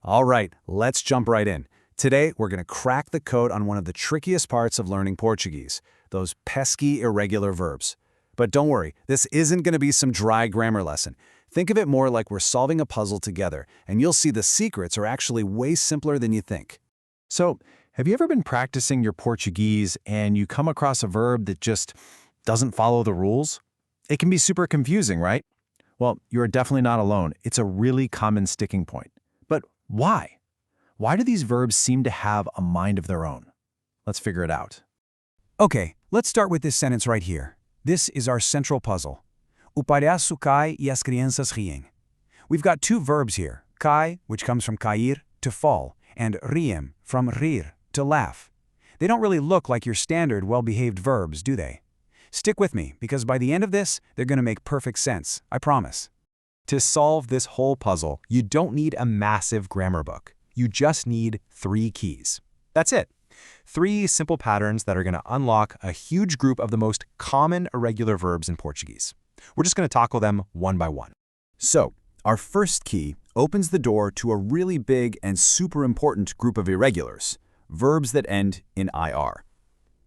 All right, let's jump right in. Today, we're going to crack the code on one of the trickiest parts of learning Portuguese, those pesky irregular verbs. But don't worry, this isn't going to be some dry grammar lesson. Think of it more like we're solving a puzzle together, and you'll see the secrets are actually way simpler than you think. So, have you ever been practicing your Portuguese and you come across a verb that just doesn't follow the rules? It can be super confusing, right? Well, you're definitely not alone. It's a really common sticking point. But why? Why do these verbs seem to have a mind of their own? Let's figure it out. Okay, let's start with this sentence right here. This is our central puzzle. O palhaço cai e as crianças riem. We've got two verbs here, cai, which comes from cair, to fall, and riem, from rir, to laugh. They don't really look like your standard well-behaved verbs, do they? Stick with me, because by the end of this, they're going to make perfect sense, I promise. To solve this whole puzzle, you don't need a massive grammar book. You just need 3 keys. That's it. 3 simple patterns that are going to unlock a huge group of the most common irregular verbs in Portuguese. We're just going to tackle them one by one. So, our first key opens the door to a really big and super important group of irregulars, verbs that end in IR.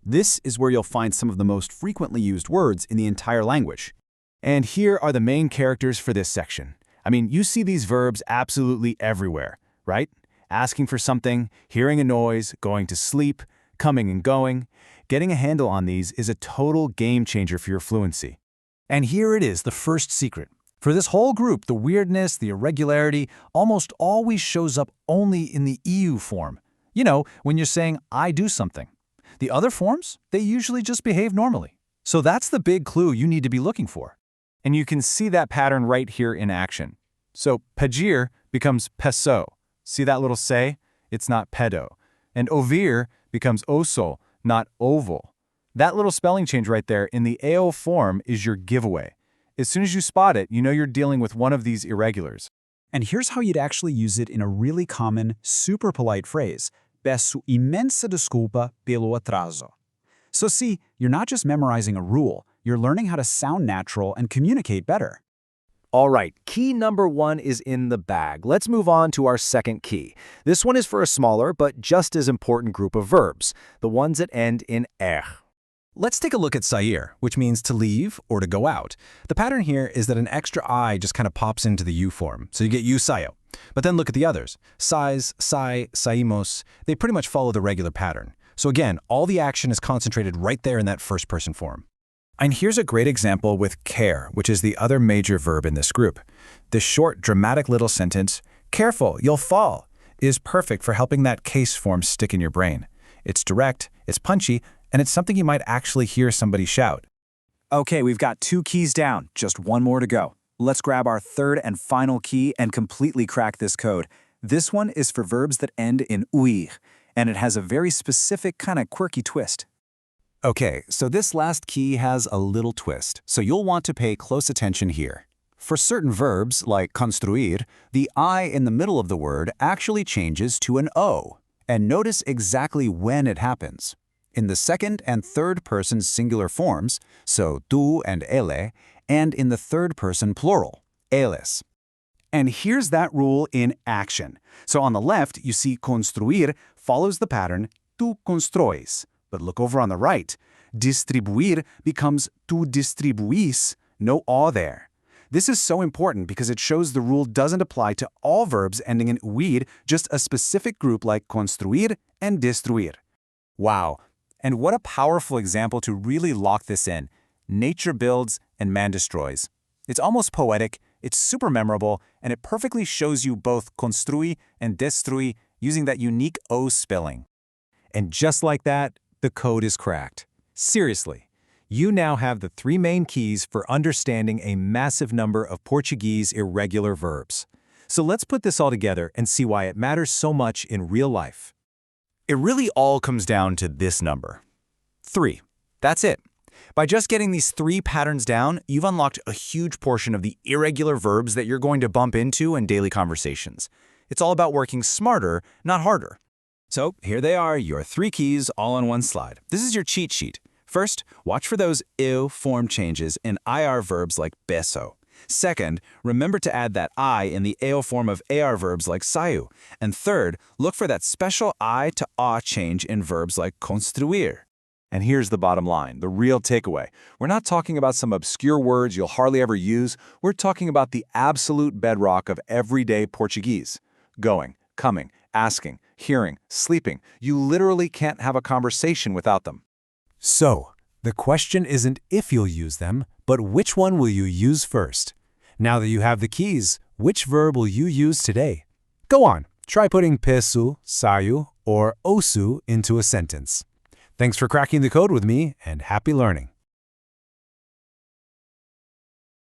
This is where you'll find some of the most frequently used words in the entire language. And here are the main characters for this section. I mean, you see these verbs absolutely everywhere, right? Asking for something, hearing a noise, going to sleep, coming and going. Getting a handle on these is a total game changer for your fluency. And here it is, the first secret. For this whole group, the weirdness, the irregularity, almost always shows up only in the EU form. You know, when you're saying, I do something. The other forms, they usually just behave normally. So that's the big clue you need to be looking for. And you can see that pattern right here in action. So pedir becomes peso. See that little se? It's not pedo. And ovir becomes oso, not oval. That little spelling change right there in the AO form is your giveaway. As soon as you spot it, you know you're dealing with one of these irregulars. And here's how you'd actually use it in a really common, super polite phrase. Peço imensa desculpa pelo atraso. So see, you're not just memorizing a rule, you're learning how to sound natural and communicate better. All right, key number 1 is in the bag. Let's move on to our second key. This one is for a smaller but just as important group of verbs, the ones that end in er. Let's take a look at sair, which means to leave or to go out. The pattern here is that an extra I just kind of pops into the U form, so you get you saio. But then look at the others. Sais, sai, saimos, they pretty much follow the regular pattern. So again, all the action is concentrated right there in that first person form. And here's a great example with care, which is the other major verb in this group. This short, dramatic little sentence, careful, you'll fall, is perfect for helping that case form stick in your brain. It's direct, it's punchy, and it's something you might actually hear somebody shout. Okay, we've got 2 keys down, just one more to go. Let's grab our third and final key and completely crack this code. This one is for verbs that end in uir, and it has a very specific kind of quirky twist. Okay, so this last key has a little twist, so you'll want to pay close attention here. For certain verbs, like construir, the I in the middle of the word actually changes to an O. And notice exactly when it happens. In the second and third person singular forms, so tu and ele, and in the third person plural, eles. And here's that rule in action. So on the left, you see construir follows the pattern tu construis. But look over on the right. Distribuir becomes tu distribuis, no O there. This is so important because it shows the rule doesn't apply to all verbs ending in uir, just a specific group like construir and destruir. Wow, and what a powerful example to really lock this in. Nature builds and man destroys. It's almost poetic, it's super memorable, and it perfectly shows you both construi and destrui using that unique O spelling. And just like that, the code is cracked. Seriously, you now have the 3 main keys for understanding a massive number of Portuguese irregular verbs. So let's put this all together and see why it matters so much in real life. It really all comes down to this number. 3. That's it. By just getting these 3 patterns down, you've unlocked a huge portion of the irregular verbs that you're going to bump into in daily conversations. It's all about working smarter, not harder. So here they are, your 3 keys all on one slide. This is your cheat sheet. First, watch for those eu form changes in IR verbs like beso. Second, remember to add that I in the AO form of AR verbs like saiu. And third, look for that special I to a change in verbs like construir. And here's the bottom line, the real takeaway. We're not talking about some obscure words you'll hardly ever use. We're talking about the absolute bedrock of everyday Portuguese. Going, coming, asking, hearing, sleeping. You literally can't have a conversation without them. So, the question isn't if you'll use them, but which one will you use first? Now that you have the keys, which verb will you use today? Go on, try putting pesu, saiu, or osu into a sentence. Thanks for cracking the code with me, and happy learning.